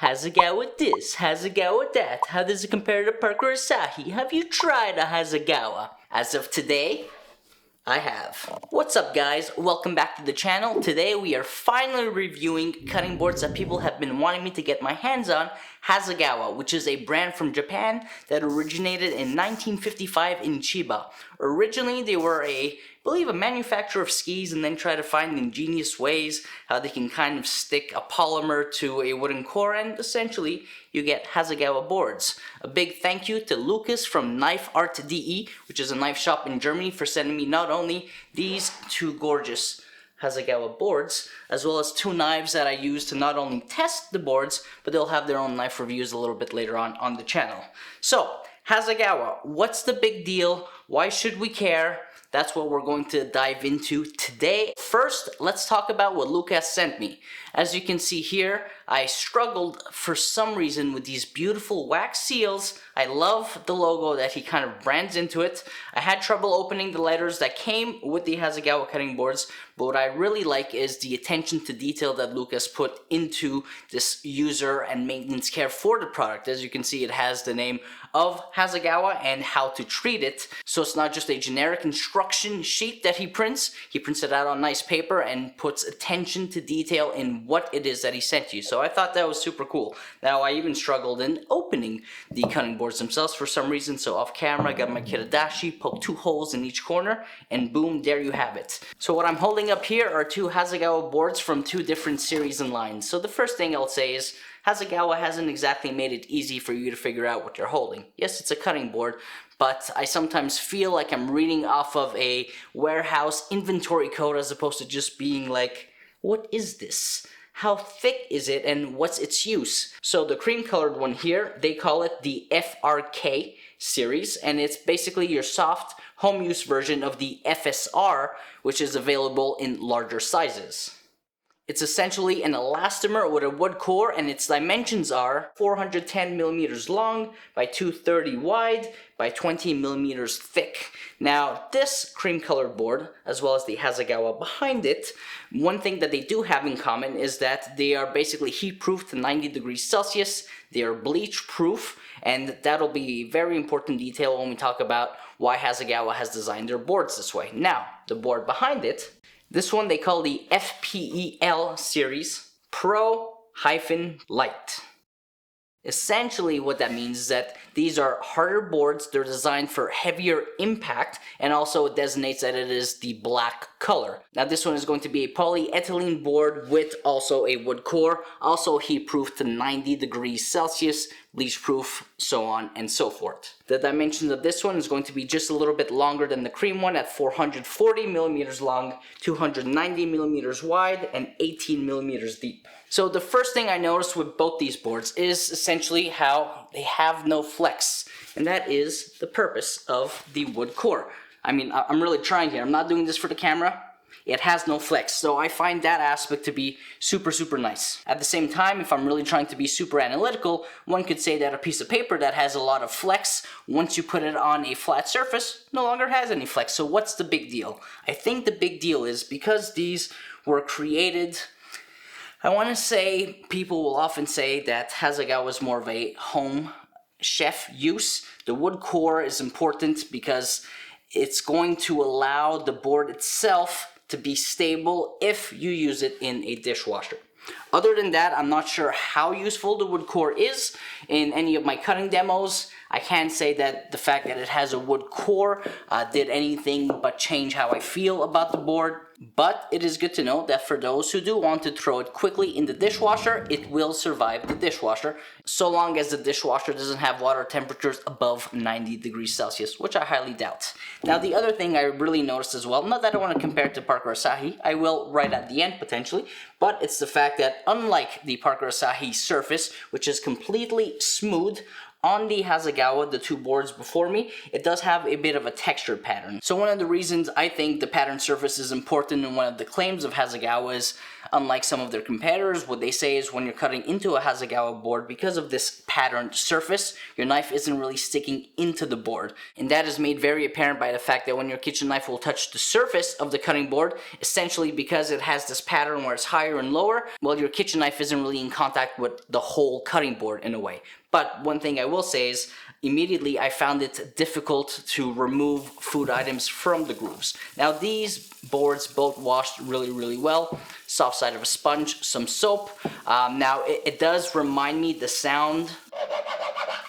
Hasegawa this, Hasegawa that. How does it compare to Parker Asahi? Have you tried a Hasegawa? As of today, I have. What's up guys? Welcome back to the channel. Today we are finally reviewing cutting boards that people have been wanting me to get my hands on. Hasegawa, which is a brand from Japan that originated in 1955 in Chiba. Originally they were I believe a manufacturer of skis and then try to find ingenious ways how they can kind of stick a polymer to a wooden core and essentially you get Hasegawa boards. A big thank you to Lukas from Knife Art DE, which is a knife shop in Germany, for sending me not only these two gorgeous Hasegawa boards, as well as two knives that I use to not only test the boards, but they'll have their own knife reviews a little bit later on the channel. So, Hasegawa, what's the big deal? Why should we care? That's what we're going to dive into today. First, let's talk about what Lukas sent me. As you can see here, I struggled for some reason with these beautiful wax seals. I love the logo that he kind of brands into it. I had trouble opening the letters that came with the Hasegawa cutting boards, but what I really like is the attention to detail that Lukas put into this user and maintenance care for the product. As you can see, it has the name of Hasegawa and how to treat it. So it's not just a generic instruction sheet that he prints it out on nice paper and puts attention to detail in what it is that he sent you. So I thought that was super cool. Now I even struggled in opening the cutting boards themselves for some reason, so off camera I got my kiradashi, poked 2 holes in each corner, and boom, there you have it. So what I'm holding up here are 2 Hasegawa boards from 2 different series and lines. So the first thing I'll say is Hasegawa hasn't exactly made it easy for you to figure out what you're holding. Yes, it's a cutting board, but I sometimes feel like I'm reading off of a warehouse inventory code as opposed to just being like, what is this? How thick is it and what's its use? So the cream colored one here, they call it the FRK series, and it's basically your soft home use version of the FSR, which is available in larger sizes. It's essentially an elastomer with a wood core, and its dimensions are 410 millimeters long by 230 wide by 20 millimeters thick. Now, this cream colored board, as well as the Hasegawa behind it, one thing that they do have in common is that they are basically heat proof to 90 degrees Celsius. They are bleach proof, and that'll be a very important detail when we talk about why Hasegawa has designed their boards this way. Now, the board behind it, this one they call the FPEL series Pro-Lite. Essentially what that means is that these are harder boards, they're designed for heavier impact, and also it designates that it is the black color. Now this one is going to be a polyethylene board with also a wood core, also heat proof to 90 degrees Celsius, bleach proof, so on and so forth. The dimensions of this one is going to be just a little bit longer than the cream one at 440 millimeters long, 290 millimeters wide, and 18 millimeters deep. So the first thing I noticed with both these boards is essentially how they have no flex, and that is the purpose of the wood core. I mean, I'm really trying here. I'm not doing this for the camera. It has no flex, so I find that aspect to be super nice. At the same time, if I'm really trying to be super analytical, one could say that a piece of paper that has a lot of flex, once you put it on a flat surface, no longer has any flex. So what's the big deal? I think the big deal is because these were created, I want to say, people will often say that Hasegawa is more of a home chef use. The wood core is important because it's going to allow the board itself to be stable if you use it in a dishwasher. Other than that, I'm not sure how useful the wood core is in any of my cutting demos. I can't say that the fact that it has a wood core did anything but change how I feel about the board. But it is good to know that for those who do want to throw it quickly in the dishwasher, it will survive the dishwasher, so long as the dishwasher doesn't have water temperatures above 90 degrees Celsius, which I highly doubt. Now the other thing I really noticed as well, not that I want to compare it to Parker Asahi, I will right at the end potentially, but it's the fact that unlike the Parker Asahi surface, which is completely smooth, On the HASEGAWA, the two boards before me, it does have a bit of a texture pattern. So one of the reasons I think the pattern surface is important, and one of the claims of HASEGAWA is, unlike some of their competitors, what they say is when you're cutting into a HASEGAWA board, because of this patterned surface, your knife isn't really sticking into the board. And that is made very apparent by the fact that when your kitchen knife will touch the surface of the cutting board, essentially because it has this pattern where it's higher and lower, well, your kitchen knife isn't really in contact with the whole cutting board in a way. But one thing I will say is, immediately I found it difficult to remove food items from the grooves. Now these boards both washed really well. Soft side of a sponge, some soap. Now it does remind me, the sound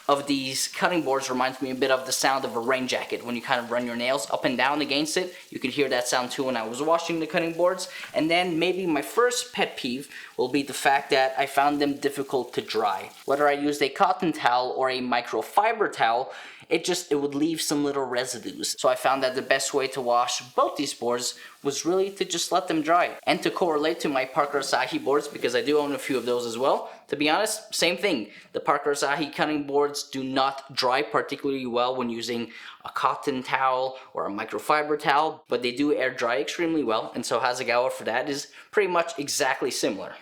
of these cutting boards reminds me a bit of the sound of a rain jacket. When you kind of run your nails up and down against it, you could hear that sound too when I was washing the cutting boards. And then maybe my first pet peeve will be the fact that I found them difficult to dry. Whether I used a cotton towel or a microfiber towel, it would leave some little residues. So I found that the best way to wash both these boards was really to just let them dry. And to correlate to my Parker Asahi boards, because I do own a few of those as well, to be honest, same thing. The Parker Asahi cutting boards do not dry particularly well when using a cotton towel or a microfiber towel, but they do air dry extremely well, and so HASEGAWA for that is pretty much exactly similar.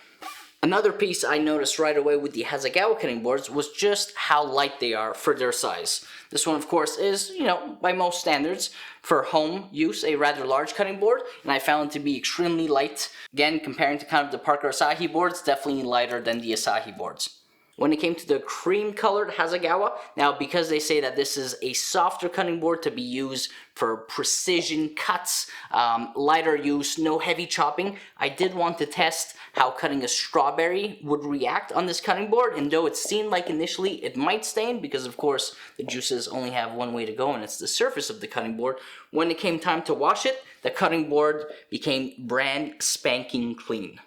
Another piece I noticed right away with the HASEGAWA cutting boards was just how light they are for their size. This one, of course, is, by most standards, for home use, a rather large cutting board, and I found it to be extremely light. Again, comparing to kind of the Parker Asahi boards, definitely lighter than the Asahi boards. When it came to the cream colored HASEGAWA, now because they say that this is a softer cutting board to be used for precision cuts, lighter use, no heavy chopping, I did want to test how cutting a strawberry would react on this cutting board, and though it seemed like initially it might stain, because of course the juices only have one way to go and it's the surface of the cutting board, when it came time to wash it, the cutting board became brand spanking clean.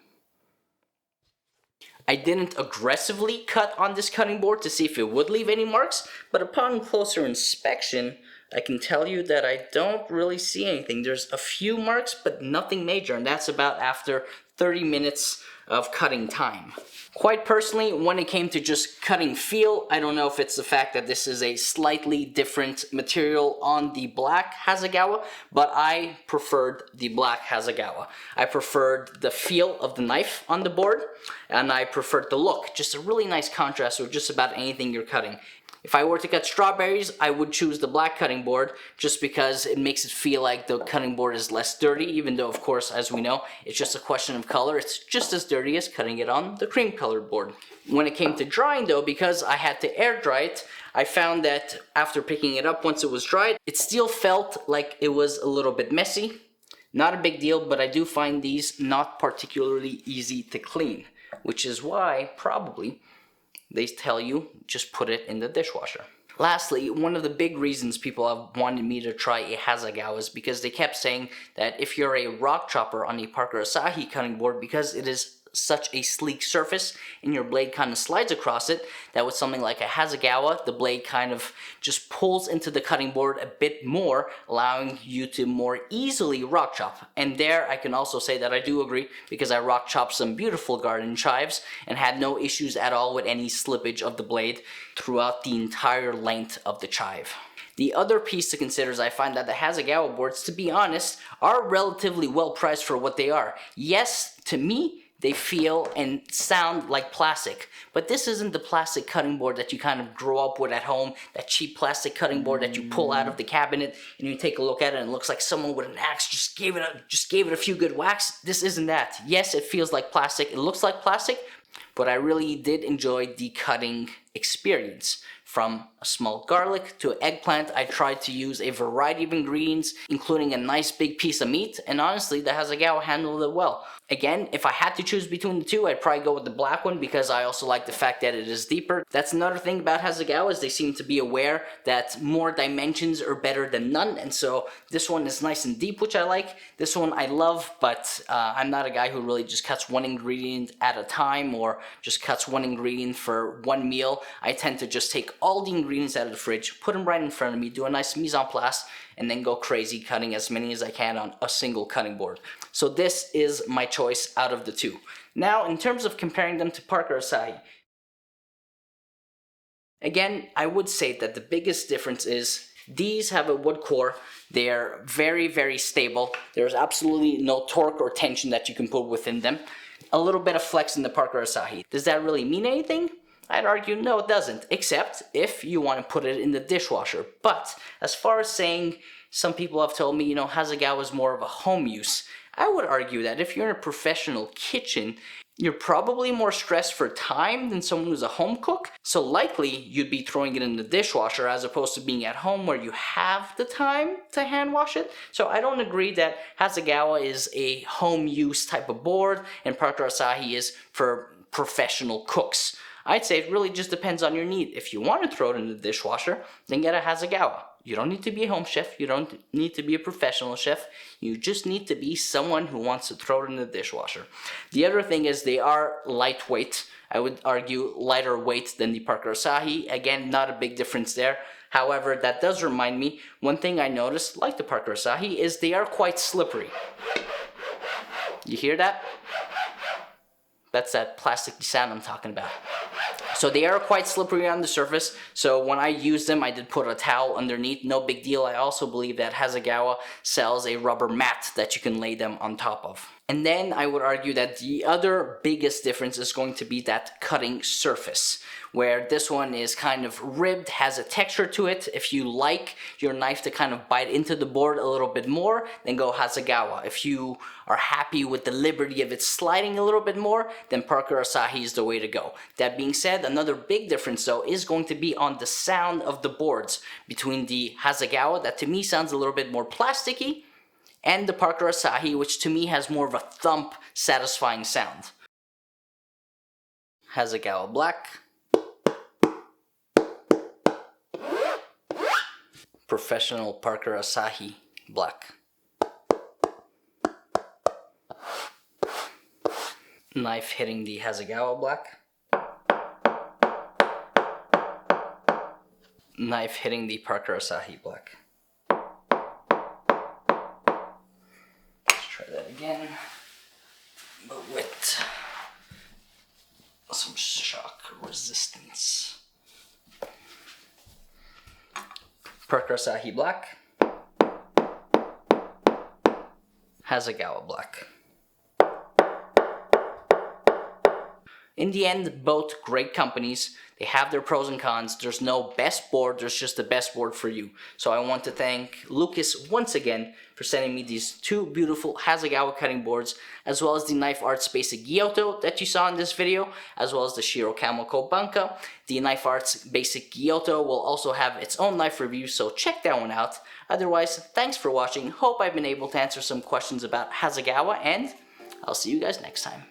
I didn't aggressively cut on this cutting board to see if it would leave any marks, but upon closer inspection, I can tell you that I don't really see anything. There's a few marks, but nothing major, and that's about after 30 minutes of cutting time. Quite personally, when it came to just cutting feel, I don't know if it's the fact that this is a slightly different material on the black HASEGAWA, but I preferred the black HASEGAWA. I preferred the feel of the knife on the board, and I preferred the look. Just a really nice contrast with just about anything you're cutting. If I were to cut strawberries, I would choose the black cutting board just because it makes it feel like the cutting board is less dirty, even though, of course, as we know, it's just a question of color. It's just as dirty as cutting it on the cream colored board. When it came to drying though, because I had to air dry it, I found that after picking it up once it was dried, it still felt like it was a little bit messy. Not a big deal, but I do find these not particularly easy to clean, which is why probably they tell you just put it in the dishwasher. Lastly, one of the big reasons people have wanted me to try a HASEGAWA is because they kept saying that if you're a rock chopper on a Parker Asahi cutting board, because it is such a sleek surface and your blade kind of slides across it, that with something like a HASEGAWA, the blade kind of just pulls into the cutting board a bit more, allowing you to more easily rock chop. And there I can also say that I do agree, because I rock chopped some beautiful garden chives and had no issues at all with any slippage of the blade throughout the entire length of the chive. The other piece to consider is I find that the HASEGAWA boards, to be honest, are relatively well priced for what they are. Yes, to me, they feel and sound like plastic, but this isn't the plastic cutting board that you kind of grow up with at home, that cheap plastic cutting board that you pull out of the cabinet and you take a look at it and it looks like someone with an axe just gave it a few good whacks. This isn't that. Yes, it feels like plastic, it looks like plastic, but I really did enjoy the cutting experience. From a small garlic to eggplant, I tried to use a variety of ingredients, including a nice big piece of meat, and honestly, the HASEGAWA handled it well. Again, if I had to choose between the two, I'd probably go with the black one because I also like the fact that it is deeper. That's another thing about HASEGAWA, is they seem to be aware that more dimensions are better than none, and so this one is nice and deep, which I like. This one I love, but I'm not a guy who really just cuts one ingredient at a time or just cuts one ingredient for one meal. I tend to just take all the ingredients out of the fridge, put them right in front of me, do a nice mise en place, and then go crazy cutting as many as I can on a single cutting board. So this is my choice out of the two. Now, in terms of comparing them to Parker Asahi, Again, I would say that the biggest difference is these have a wood core. They are very, very stable. There's absolutely no torque or tension that you can put within them. A little bit of flex in the Parker Asahi. Does that really mean anything? I'd argue no, it doesn't, except if you want to put it in the dishwasher. But as far as saying, some people have told me, you know, HASEGAWA is more of a home use. I would argue that if you're in a professional kitchen, you're probably more stressed for time than someone who's a home cook. So likely you'd be throwing it in the dishwasher as opposed to being at home where you have the time to hand wash it. So I don't agree that HASEGAWA is a home use type of board and Parker Asahi is for professional cooks. I'd say it really just depends on your need. If you want to throw it in the dishwasher, then get a HASEGAWA. You don't need to be a home chef. You don't need to be a professional chef. You just need to be someone who wants to throw it in the dishwasher. The other thing is they are lightweight. I would argue lighter weight than the Parker Asahi. Again, not a big difference there. However, that does remind me, one thing I noticed, like the Parker Asahi, is they are quite slippery. You hear that? That's that plasticky sound I'm talking about. So they are quite slippery on the surface, so when I use them, I did put a towel underneath, no big deal. I also believe that HASEGAWA sells a rubber mat that you can lay them on top of. And then I would argue that the other biggest difference is going to be that cutting surface, where this one is kind of ribbed, has a texture to it. If you like your knife to kind of bite into the board a little bit more, then go HASEGAWA. If you are happy with the liberty of it sliding a little bit more, then Parker Asahi is the way to go. That being said, another big difference though is going to be on the sound of the boards between the HASEGAWA, that to me sounds a little bit more plasticky, and the Parker Asahi, which to me has more of a thump, satisfying sound. HASEGAWA black. Professional Parker Asahi black. Knife hitting the HASEGAWA black. Knife hitting the Parker Asahi black. Let's try that again, but with some shock resistance. Parker Asahi black. HASEGAWA black. In the end, both great companies. They have their pros and cons. There's no best board, there's just the best board for you. So I want to thank Lukas once again for sending me these two beautiful HASEGAWA cutting boards, as well as the Knife Arts Basic Gyuto that you saw in this video, as well as the Shiro Kamoko Banka. The Knife Arts Basic Gyuto will also have its own knife review, so check that one out. Otherwise, thanks for watching. Hope I've been able to answer some questions about HASEGAWA, and I'll see you guys next time.